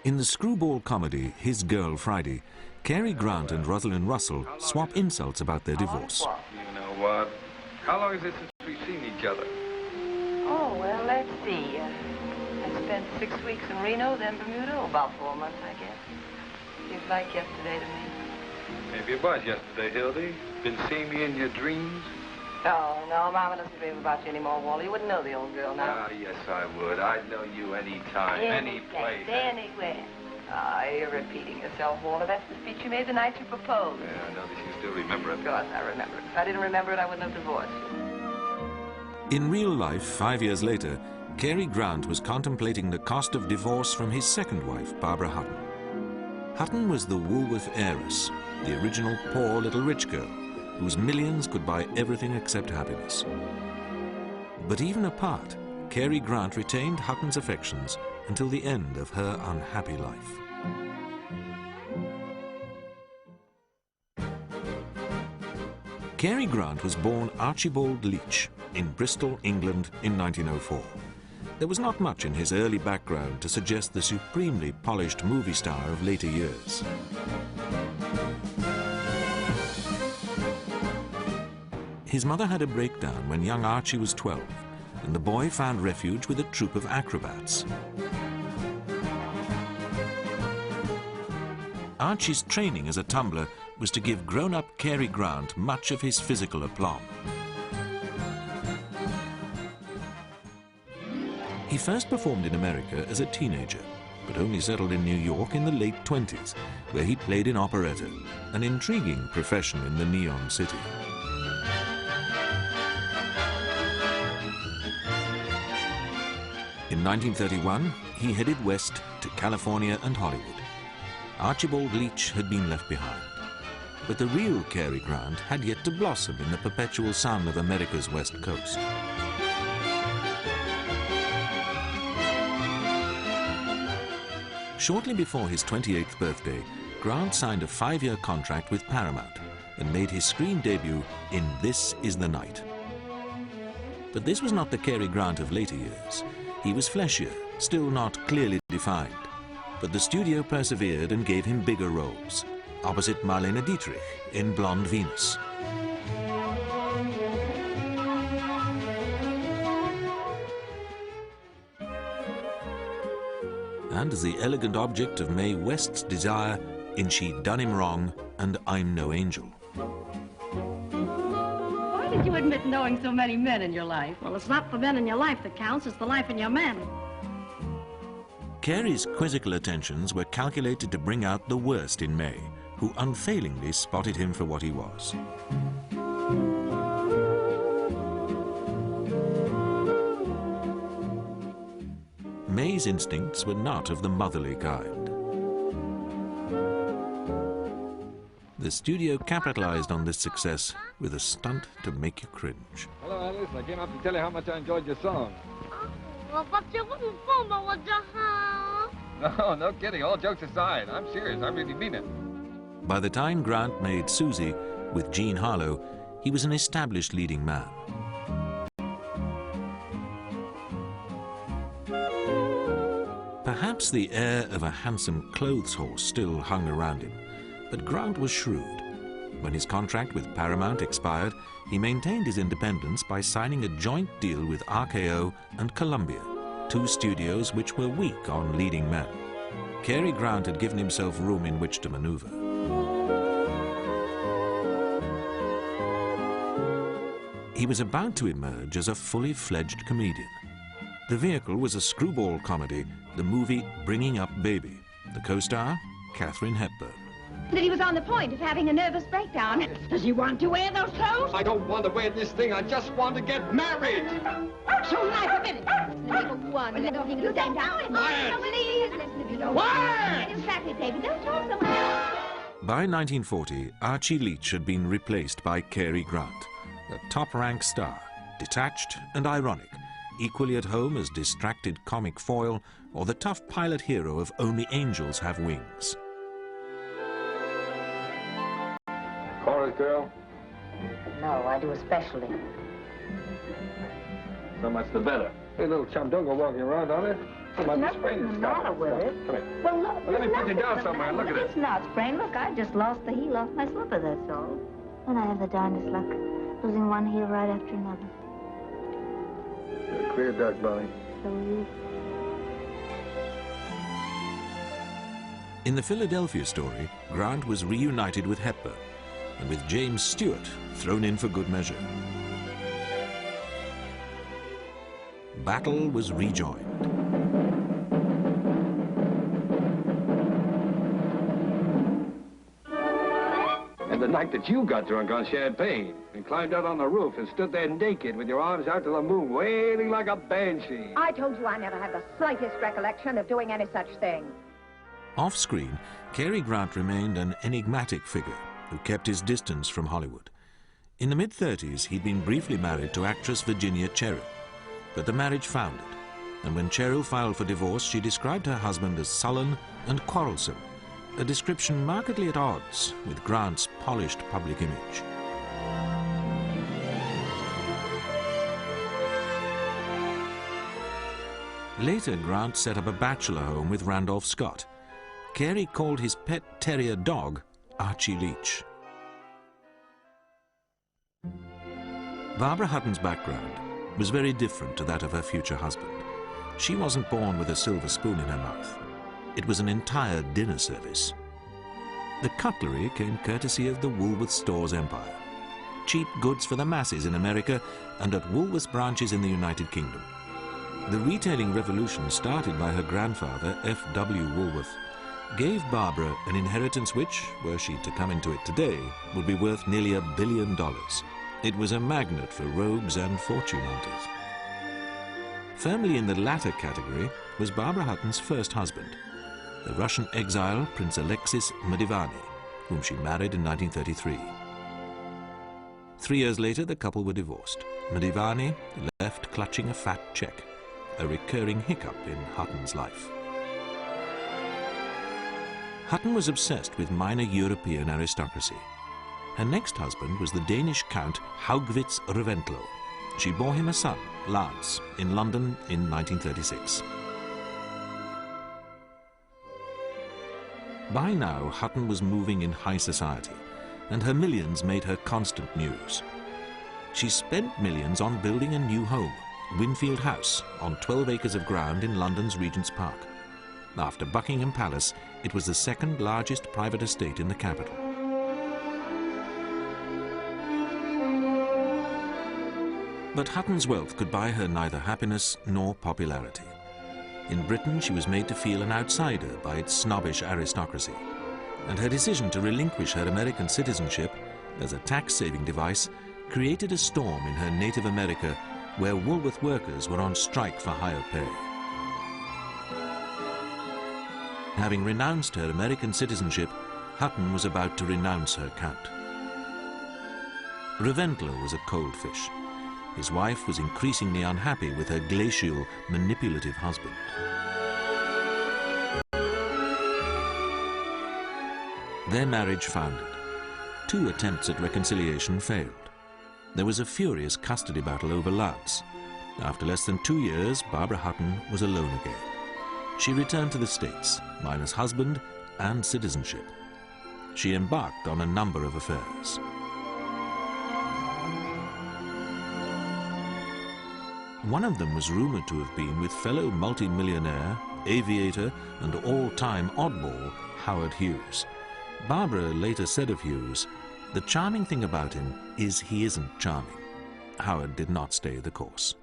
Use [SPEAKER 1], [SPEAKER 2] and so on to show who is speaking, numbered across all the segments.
[SPEAKER 1] In the screwball comedy His Girl Friday, Cary Grant and Rosalind Russell swap insults about their divorce.
[SPEAKER 2] You know what? How long is it since we've seen each other?
[SPEAKER 3] Oh, well, let's see. I spent 6 weeks in Reno, then Bermuda. Oh, about 4 months, I guess. Seems like yesterday to me.
[SPEAKER 2] Maybe it was yesterday, Hildy. Been seeing me in your dreams?
[SPEAKER 3] Oh, no, Mama doesn't dream about you anymore, Wally. You wouldn't know the old girl now.
[SPEAKER 2] Ah, yes, I would. I'd know you any time, any place.
[SPEAKER 3] Anywhere. Ah, you're repeating yourself, Walter. That's the speech you made the night you proposed.
[SPEAKER 2] Yeah, I know that you still remember it.
[SPEAKER 3] Of course I remember it. If I didn't remember it, I wouldn't have divorced you.
[SPEAKER 1] In real life, 5 years later, Cary Grant was contemplating the cost of divorce from his second wife, Barbara Hutton. Hutton was the Woolworth heiress, the original poor little rich girl, whose millions could buy everything except happiness. But even apart, Cary Grant retained Hutton's affections until the end of her unhappy life. Cary Grant was born Archibald Leach in Bristol, England in 1904. There was not much in his early background to suggest the supremely polished movie star of later years. His mother had a breakdown when young Archie was 12, and the boy found refuge with a troupe of acrobats. Archie's training as a tumbler was to give grown-up Cary Grant much of his physical aplomb. He first performed in America as a teenager, but only settled in New York in the late 20s, where he played in operetta, an intriguing profession in the Neon City. In 1931, he headed west to California and Hollywood. Archibald Leach had been left behind. But the real Cary Grant had yet to blossom in the perpetual sun of America's West Coast. Shortly before his 28th birthday, Grant signed a 5-year contract with Paramount and made his screen debut in This Is the Night. But this was not the Cary Grant of later years. He was fleshier, still not clearly defined. But the studio persevered and gave him bigger roles, opposite Marlene Dietrich in Blonde Venus. And as the elegant object of Mae West's desire in She Done Him Wrong and I'm No Angel.
[SPEAKER 4] Why did you admit knowing so many men in your life?
[SPEAKER 5] Well, it's not the men in your life that counts, it's the life in your men.
[SPEAKER 1] Cary's quizzical attentions were calculated to bring out the worst in Mae, who unfailingly spotted him for what he was. Mae's instincts were not of the motherly kind. The studio capitalized on this success with a stunt to make you cringe.
[SPEAKER 2] Hello, Alice. I came up to tell you how much I enjoyed your song. No, no kidding. All jokes aside, I'm serious. I really mean it.
[SPEAKER 1] By the time Grant made Susie with Jean Harlow, he was an established leading man. Perhaps the air of a handsome clothes horse still hung around him, but Grant was shrewd. When his contract with Paramount expired, he maintained his independence by signing a joint deal with RKO and Columbia, two studios which were weak on leading men. Cary Grant had given himself room in which to maneuver. He was about to emerge as a fully fledged comedian. The vehicle was a screwball comedy, the movie Bringing Up Baby. The co-star, Katharine Hepburn.
[SPEAKER 6] That he was on the point of having a nervous breakdown. Does he want to wear those clothes?
[SPEAKER 2] I don't want to wear this thing. I just want to get married.
[SPEAKER 6] So life a minute. Little one, little thing you don't know him. Please listen if you don't.
[SPEAKER 2] What?
[SPEAKER 6] Exactly, David. Don't talk so much.
[SPEAKER 1] By 1940, Archie Leach had been replaced by Cary Grant, a top-rank star, detached and ironic, equally at home as distracted comic foil or the tough pilot hero of Only Angels Have Wings.
[SPEAKER 2] Chorus girl?
[SPEAKER 3] No, I do especially.
[SPEAKER 2] So much the better. Hey, little chumdunga walking around, aren't it? Come on,
[SPEAKER 3] There's
[SPEAKER 2] this sprain
[SPEAKER 3] nothing
[SPEAKER 2] is
[SPEAKER 3] the matter with it.
[SPEAKER 2] Come here.
[SPEAKER 3] Well, look.
[SPEAKER 2] Well, let me put you down somewhere. Look at it.
[SPEAKER 3] It's not sprained. Look, I just lost the heel off my slipper, that's all. And I have the darndest luck, losing one heel right after another.
[SPEAKER 2] You're a queer duck, Molly.
[SPEAKER 3] So are you.
[SPEAKER 1] In the Philadelphia story, Grant was reunited with Hepburn, and with James Stewart thrown in for good measure. Battle was rejoined.
[SPEAKER 2] And the night that you got drunk on champagne and climbed out on the roof and stood there naked with your arms out to the moon, wailing like a banshee.
[SPEAKER 6] I told you I never had the slightest recollection of doing any such thing.
[SPEAKER 1] Off-screen, Cary Grant remained an enigmatic figure who kept his distance from Hollywood. In the mid-30s, he'd been briefly married to actress Virginia Cheryl, but the marriage foundered, and when Cheryl filed for divorce, she described her husband as sullen and quarrelsome, a description markedly at odds with Grant's polished public image. Later, Grant set up a bachelor home with Randolph Scott. Cary called his pet terrier dog Archie Leach. Barbara Hutton's background was very different to that of her future husband. She wasn't born with a silver spoon in her mouth. It was an entire dinner service. The cutlery came courtesy of the Woolworth Stores empire. Cheap goods for the masses in America and at Woolworth branches in the United Kingdom. The retailing revolution started by her grandfather, F.W. Woolworth, gave Barbara an inheritance which, were she to come into it today, would be worth nearly $1 billion. It was a magnet for rogues and fortune hunters. Firmly in the latter category was Barbara Hutton's first husband, the Russian exile Prince Alexis Mdivani, whom she married in 1933. 3 years later, the couple were divorced. Mdivani left clutching a fat check, a recurring hiccup in Hutton's life. Hutton was obsessed with minor European aristocracy. Her next husband was the Danish Count Haugwitz Reventlow. She bore him a son, Lance, in London in 1936. By now, Hutton was moving in high society, and her millions made her constant news. She spent millions on building a new home, Winfield House, on 12 acres of ground in London's Regent's Park. After Buckingham Palace, it was the second largest private estate in the capital. But Hutton's wealth could buy her neither happiness nor popularity. In Britain, she was made to feel an outsider by its snobbish aristocracy, and her decision to relinquish her American citizenship as a tax-saving device created a storm in her native America, where Woolworth workers were on strike for higher pay. Having renounced her American citizenship, Hutton was about to renounce her count. Reventlow was a cold fish. His wife was increasingly unhappy with her glacial, manipulative husband. Their marriage foundered. 2 attempts at reconciliation failed. There was a furious custody battle over Lance. After less than 2 years, Barbara Hutton was alone again. She returned to the States, minus husband and citizenship. She embarked on a number of affairs. One of them was rumored to have been with fellow multi-millionaire, aviator, and all-time oddball Howard Hughes. Barbara later said of Hughes, "The charming thing about him is he isn't charming." Howard did not stay the course.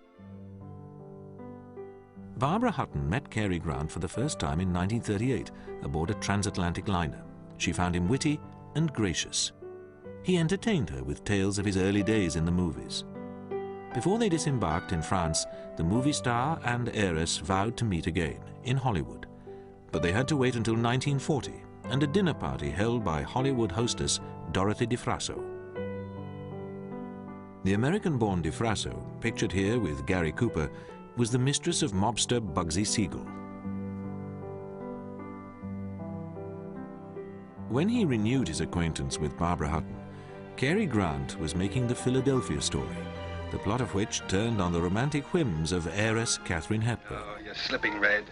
[SPEAKER 1] Barbara Hutton met Cary Grant for the first time in 1938 aboard a transatlantic liner. She found him witty and gracious. He entertained her with tales of his early days in the movies. Before they disembarked in France, the movie star and heiress vowed to meet again in Hollywood. But they had to wait until 1940 and a dinner party held by Hollywood hostess Dorothy DeFrasso. The American-born DeFrasso, pictured here with Gary Cooper, was the mistress of mobster Bugsy Siegel. When he renewed his acquaintance with Barbara Hutton, Cary Grant was making the Philadelphia story, the plot of which turned on the romantic whims of heiress Katharine Hepburn.
[SPEAKER 2] Oh, you're slipping, Red.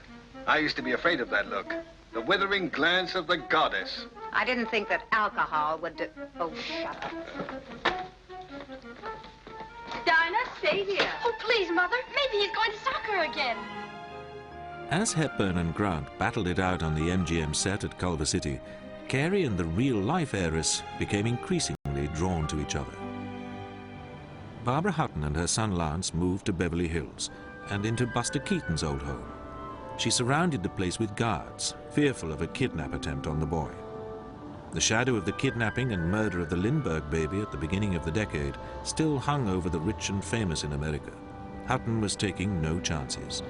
[SPEAKER 2] I used to be afraid of that look. The withering glance of the goddess.
[SPEAKER 6] I didn't think that alcohol would do... Oh, shut up.
[SPEAKER 4] Dinah, stay here.
[SPEAKER 5] Oh, please, Mother. Maybe he's going to soccer again.
[SPEAKER 1] As Hepburn and Grant battled it out on the MGM set at Culver City, Cary and the real-life heiress became increasingly drawn to each other. Barbara Hutton and her son Lance moved to Beverly Hills and into Buster Keaton's old home. She surrounded the place with guards, fearful of a kidnap attempt on the boy. The shadow of the kidnapping and murder of the Lindbergh baby at the beginning of the decade still hung over the rich and famous in America. Hutton was taking no chances.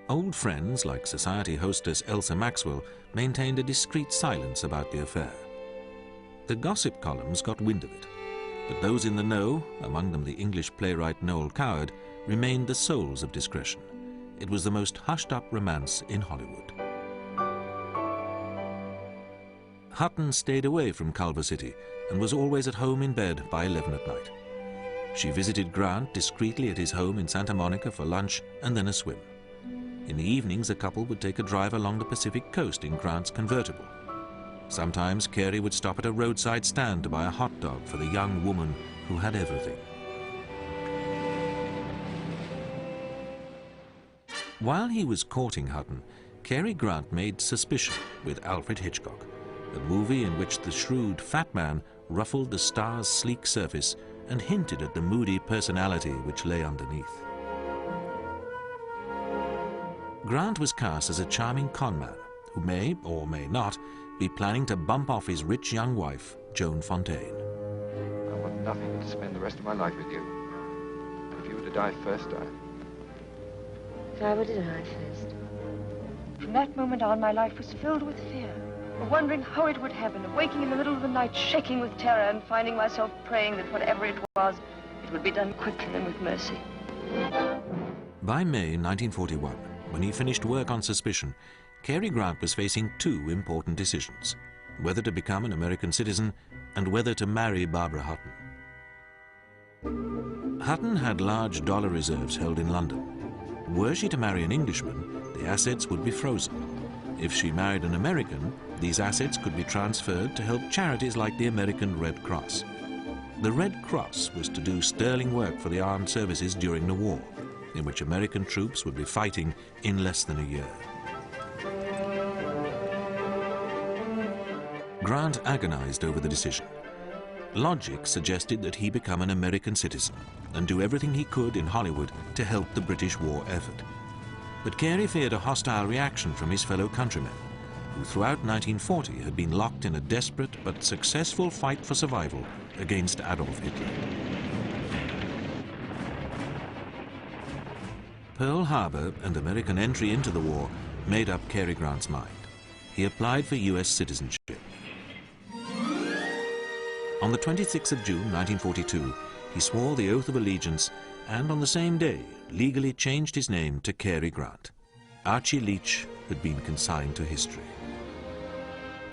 [SPEAKER 1] Old friends like society hostess Elsa Maxwell maintained a discreet silence about the affair. The gossip columns got wind of it, but those in the know, among them the English playwright Noel Coward, remained the souls of discretion. It was the most hushed-up romance in Hollywood. Hutton stayed away from Culver City and was always at home in bed by 11 at night. She visited Grant discreetly at his home in Santa Monica for lunch and then a swim. In the evenings, the couple would take a drive along the Pacific coast in Grant's convertible. Sometimes Cary would stop at a roadside stand to buy a hot dog for the young woman who had everything. While he was courting Hutton, Cary Grant made Suspicion with Alfred Hitchcock, a movie in which the shrewd fat man ruffled the star's sleek surface and hinted at the moody personality which lay underneath. Grant was cast as a charming conman who may, or may not, be planning to bump off his rich young wife, Joan Fontaine.
[SPEAKER 2] I want nothing but to spend the rest of my life with you. And if you were to die first,
[SPEAKER 3] If I were to die first.
[SPEAKER 7] From that moment on, my life was filled with fear, of wondering how it would happen, of waking in the middle of the night, shaking with terror, and finding myself praying that whatever it was, it would be done quickly and with mercy.
[SPEAKER 1] By May 1941, when he finished work on Suspicion, Cary Grant was facing two important decisions: whether to become an American citizen and whether to marry Barbara Hutton. Hutton had large dollar reserves held in London. Were she to marry an Englishman, the assets would be frozen. If she married an American, these assets could be transferred to help charities like the American Red Cross. The Red Cross was to do sterling work for the armed services during the war, in which American troops would be fighting in less than a year. Grant agonized over the decision. Logic suggested that he become an American citizen and do everything he could in Hollywood to help the British war effort. But Cary feared a hostile reaction from his fellow countrymen, who throughout 1940 had been locked in a desperate but successful fight for survival against Adolf Hitler. Pearl Harbor and American entry into the war made up Cary Grant's mind. He applied for U.S. citizenship. On the 26th of June 1942, he swore the oath of allegiance and on the same day legally changed his name to Cary Grant. Archie Leach had been consigned to history.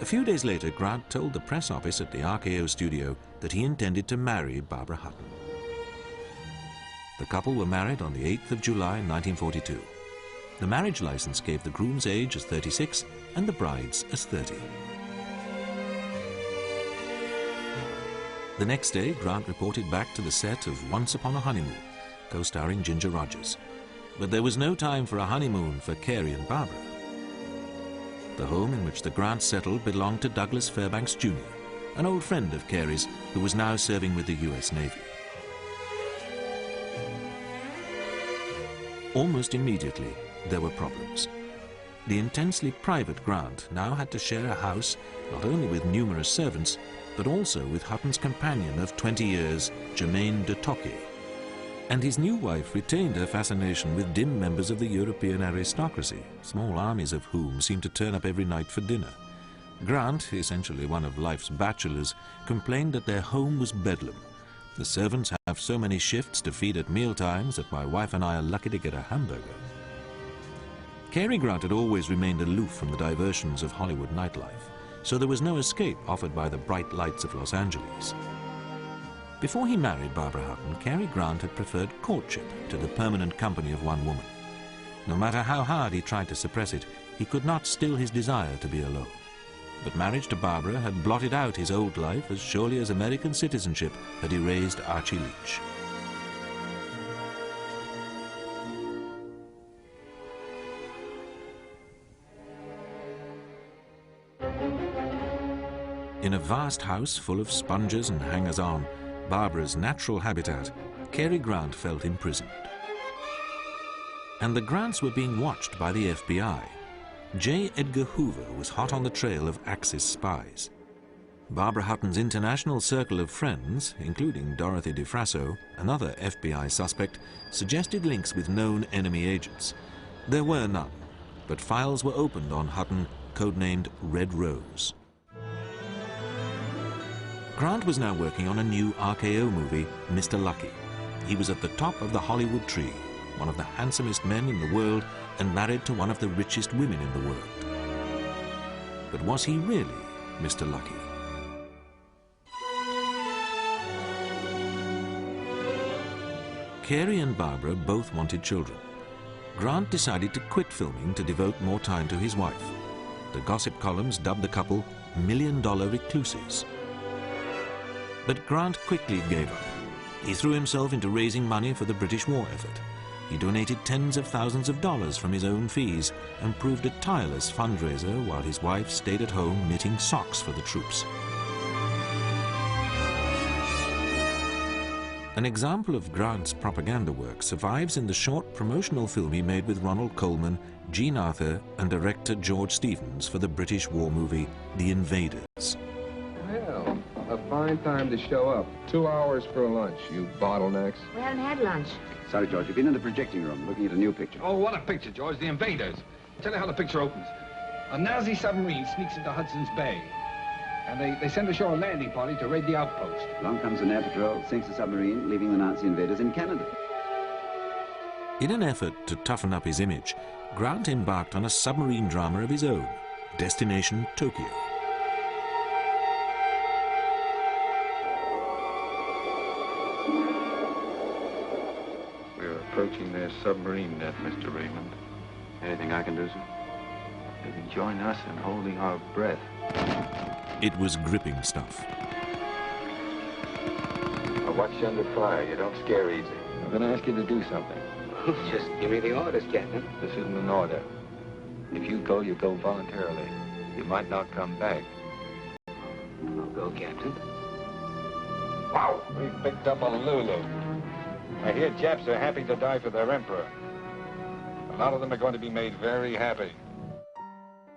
[SPEAKER 1] A few days later, Grant told the press office at the RKO studio that he intended to marry Barbara Hutton. The couple were married on the 8th of July 1942. The marriage license gave the groom's age as 36 and the bride's as 30. The next day, Grant reported back to the set of Once Upon a Honeymoon, co-starring Ginger Rogers. But there was no time for a honeymoon for Cary and Barbara. The home in which the Grants settled belonged to Douglas Fairbanks Jr., an old friend of Cary's who was now serving with the U.S. Navy. Almost immediately, there were problems. The intensely private Grant now had to share a house not only with numerous servants, but also with Hutton's companion of 20 years, Germaine de Tocquay. And his new wife retained her fascination with dim members of the European aristocracy, small armies of whom seemed to turn up every night for dinner. Grant, essentially one of life's bachelors, complained that their home was bedlam. The servants have so many shifts to feed at mealtimes that my wife and I are lucky to get a hamburger. Cary Grant had always remained aloof from the diversions of Hollywood nightlife, so there was no escape offered by the bright lights of Los Angeles. Before he married Barbara Hutton, Cary Grant had preferred courtship to the permanent company of one woman. No matter how hard he tried to suppress it, he could not still his desire to be alone. But marriage to Barbara had blotted out his old life as surely as American citizenship had erased Archie Leach. In a vast house full of sponges and hangers-on, Barbara's natural habitat, Cary Grant felt imprisoned. And the Grants were being watched by the FBI. J. Edgar Hoover was hot on the trail of Axis spies. Barbara Hutton's international circle of friends, including Dorothy DeFrasso, another FBI suspect, suggested links with known enemy agents. There were none, but files were opened on Hutton, codenamed Red Rose. Grant was now working on a new RKO movie, Mr. Lucky. He was at the top of the Hollywood tree, one of the handsomest men in the world and married to one of the richest women in the world. But was he really Mr. Lucky? Cary and Barbara both wanted children. Grant decided to quit filming to devote more time to his wife. The gossip columns dubbed the couple million-dollar recluses. But Grant quickly gave up. He threw himself into raising money for the British war effort. He donated tens of thousands of dollars from his own fees and proved a tireless fundraiser while his wife stayed at home knitting socks for the troops. An example of Grant's propaganda work survives in the short promotional film he made with Ronald Colman, Jean Arthur and director George Stevens for the British war movie The Invaders.
[SPEAKER 2] Well, a fine time to show up. 2 hours for lunch, you bottlenecks.
[SPEAKER 6] We haven't had lunch.
[SPEAKER 8] Sorry, George, you've been in the projecting room looking at a new picture.
[SPEAKER 2] Oh, what a picture, George. The Invaders. Tell you how the picture opens. A Nazi submarine sneaks into Hudson's Bay. And they send ashore a landing party to raid the outpost.
[SPEAKER 8] Along comes an air patrol, sinks the submarine, leaving the Nazi invaders in Canada.
[SPEAKER 1] In an effort to toughen up his image, Grant embarked on a submarine drama of his own, Destination Tokyo.
[SPEAKER 2] We're approaching their submarine net, Mr. Raymond.
[SPEAKER 8] Anything I can do, sir?
[SPEAKER 2] You can join us in holding our breath.
[SPEAKER 1] It was gripping stuff.
[SPEAKER 2] I'll watch you under fire. You don't scare easy. I'm going to ask you to do something.
[SPEAKER 8] Just give me the orders, Captain.
[SPEAKER 2] This isn't an order. If you go voluntarily. You might not come back.
[SPEAKER 8] I'll go, Captain.
[SPEAKER 2] Wow! We picked up a Lulu. I hear Japs are happy to die for their emperor. A lot of them are going to be made very happy.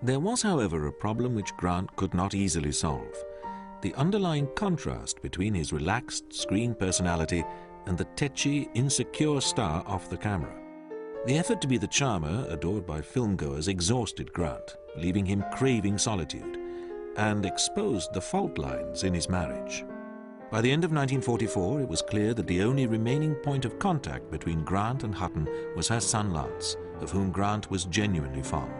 [SPEAKER 1] There was, however, a problem which Grant could not easily solve. The underlying contrast between his relaxed screen personality and the tetchy, insecure star off the camera. The effort to be the charmer adored by filmgoers exhausted Grant, leaving him craving solitude, and exposed the fault lines in his marriage. By the end of 1944, it was clear that the only remaining point of contact between Grant and Hutton was her son Lance, of whom Grant was genuinely fond.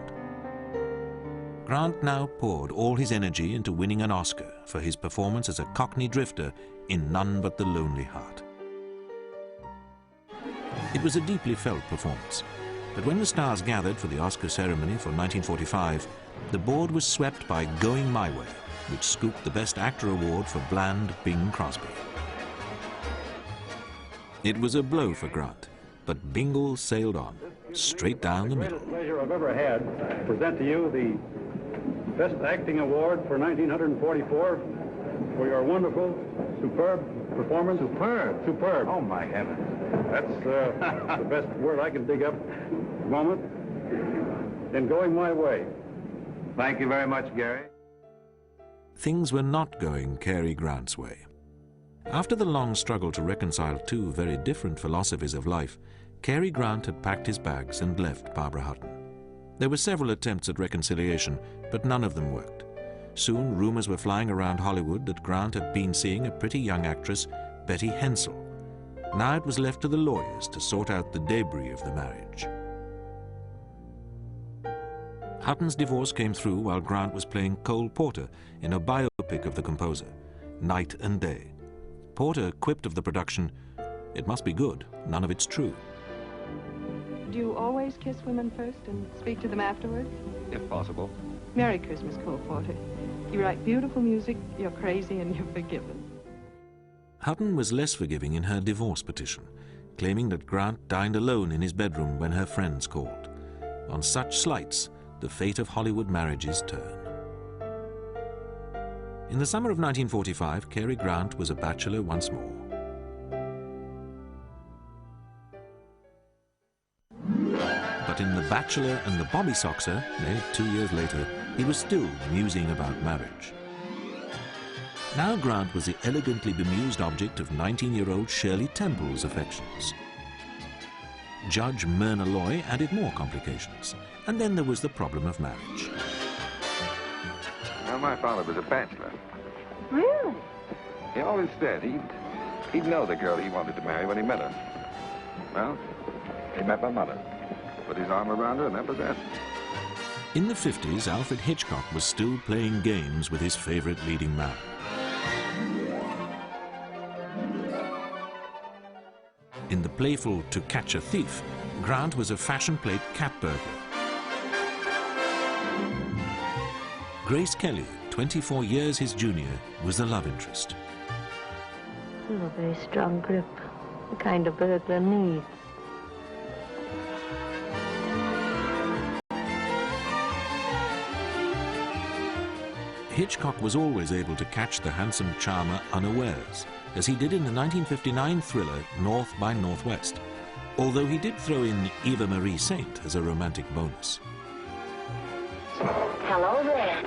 [SPEAKER 1] Grant now poured all his energy into winning an Oscar for his performance as a Cockney drifter in None But the Lonely Heart. It was a deeply felt performance, but when the stars gathered for the Oscar ceremony for 1945, the board was swept by Going My Way, which scooped the Best Actor award for bland Bing Crosby. It was a blow for Grant, but Bingle sailed on, straight down the middle.
[SPEAKER 9] The greatest pleasure I've ever had to present to you the Best Acting Award for 1944 for your wonderful, superb performance.
[SPEAKER 2] Superb?
[SPEAKER 9] Superb.
[SPEAKER 2] Oh, my heavens.
[SPEAKER 9] That's the best word I can dig up at the moment. In Going My Way.
[SPEAKER 2] Thank you very much, Gary.
[SPEAKER 1] Things were not going Cary Grant's way. After the long struggle to reconcile two very different philosophies of life, Cary Grant had packed his bags and left Barbara Hutton. There were several attempts at reconciliation, but none of them worked. Soon, rumors were flying around Hollywood that Grant had been seeing a pretty young actress, Betty Hensel. Now it was left to the lawyers to sort out the debris of the marriage. Hutton's divorce came through while Grant was playing Cole Porter in a biopic of the composer, Night and Day. Porter quipped of the production, "It must be good, none of it's true."
[SPEAKER 10] Do you always kiss women first and speak to them afterwards?
[SPEAKER 2] If possible.
[SPEAKER 10] Merry Christmas, Cole Porter. You write beautiful music, you're crazy, and you're forgiven.
[SPEAKER 1] Hutton was less forgiving in her divorce petition, claiming that Grant dined alone in his bedroom when her friends called. On such slights, the fate of Hollywood marriages turn. In the summer of 1945, Cary Grant was a bachelor once more. But in The Bachelor and the Bobby Soxer, made 2 years later, he was still musing about marriage. Now Grant was the elegantly bemused object of 19-year-old Shirley Temple's affections. Judge Myrna Loy added more complications, and then there was the problem of marriage.
[SPEAKER 2] Well, my father was a bachelor.
[SPEAKER 3] Really?
[SPEAKER 2] He always said he'd know the girl he wanted to marry when he met her. Well, he met my mother, put his arm around her, and that was that.
[SPEAKER 1] In the 50s, Alfred Hitchcock was still playing games with his favorite leading man. In the playful To Catch a Thief, Grant was a fashion plate cat burglar. Grace Kelly, 24 years his junior, was the love interest.
[SPEAKER 3] A very strong grip, the kind of burglar needs.
[SPEAKER 1] Hitchcock was always able to catch the handsome charmer unawares, as he did in the 1959 thriller North by Northwest, although he did throw in Eva Marie Saint as a romantic bonus.
[SPEAKER 3] Hello there.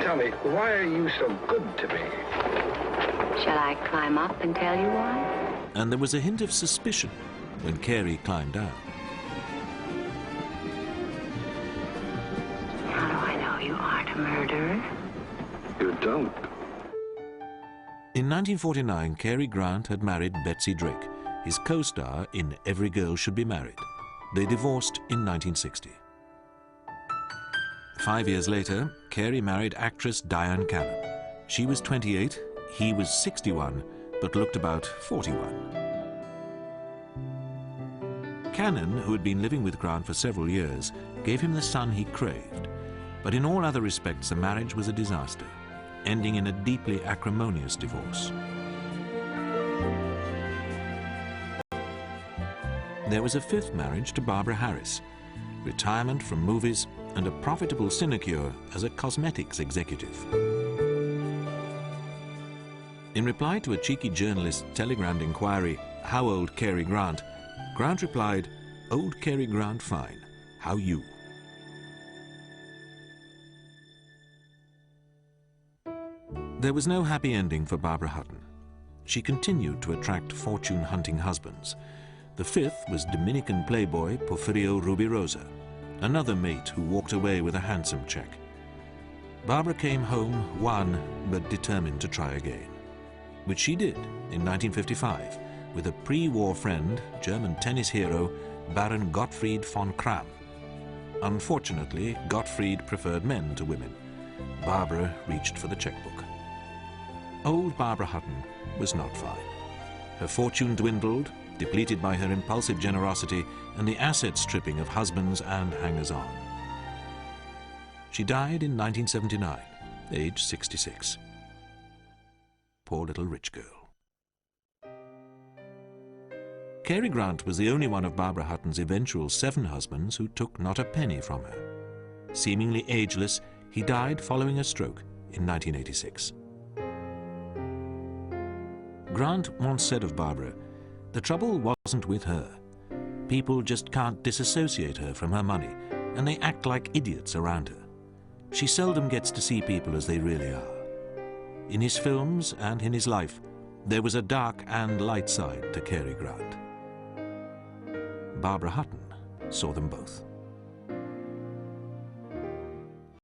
[SPEAKER 2] Tell me, why are you so good to me?
[SPEAKER 3] Shall I climb up and tell you why?
[SPEAKER 1] And there was a hint of suspicion when Cary climbed down.
[SPEAKER 3] How do I know you aren't a murderer?
[SPEAKER 2] You don't.
[SPEAKER 1] In 1949, Cary Grant had married Betsy Drake, his co-star in Every Girl Should Be Married. They divorced in 1960. 5 years later, Cary married actress Diane Cannon. She was 28, he was 61, but looked about 41. Cannon, who had been living with Grant for several years, gave him the son he craved. But in all other respects, the marriage was a disaster, ending in a deeply acrimonious divorce. There was a fifth marriage to Barbara Harris, retirement from movies, and a profitable sinecure as a cosmetics executive. In reply to a cheeky journalist's telegrammed inquiry, "How old Cary Grant?" Grant replied, "Old Cary Grant fine. How you?" There was no happy ending for Barbara Hutton. She continued to attract fortune-hunting husbands. The fifth was Dominican playboy Porfirio Rubirosa, another mate who walked away with a handsome check. Barbara came home, won, but determined to try again, which she did in 1955 with a pre-war friend, German tennis hero, Baron Gottfried von Kram. Unfortunately, Gottfried preferred men to women. Barbara reached for the checkbook. Old Barbara Hutton was not fine. Her fortune dwindled, depleted by her impulsive generosity and the asset stripping of husbands and hangers-on. She died in 1979, age 66. Poor little rich girl. Cary Grant was the only one of Barbara Hutton's eventual 7 husbands who took not a penny from her. Seemingly ageless, he died following a stroke in 1986. Grant once said of Barbara, "The trouble wasn't with her. People just can't disassociate her from her money, and they act like idiots around her. She seldom gets to see people as they really are." In his films and in his life, there was a dark and light side to Cary Grant. Barbara Hutton saw them both.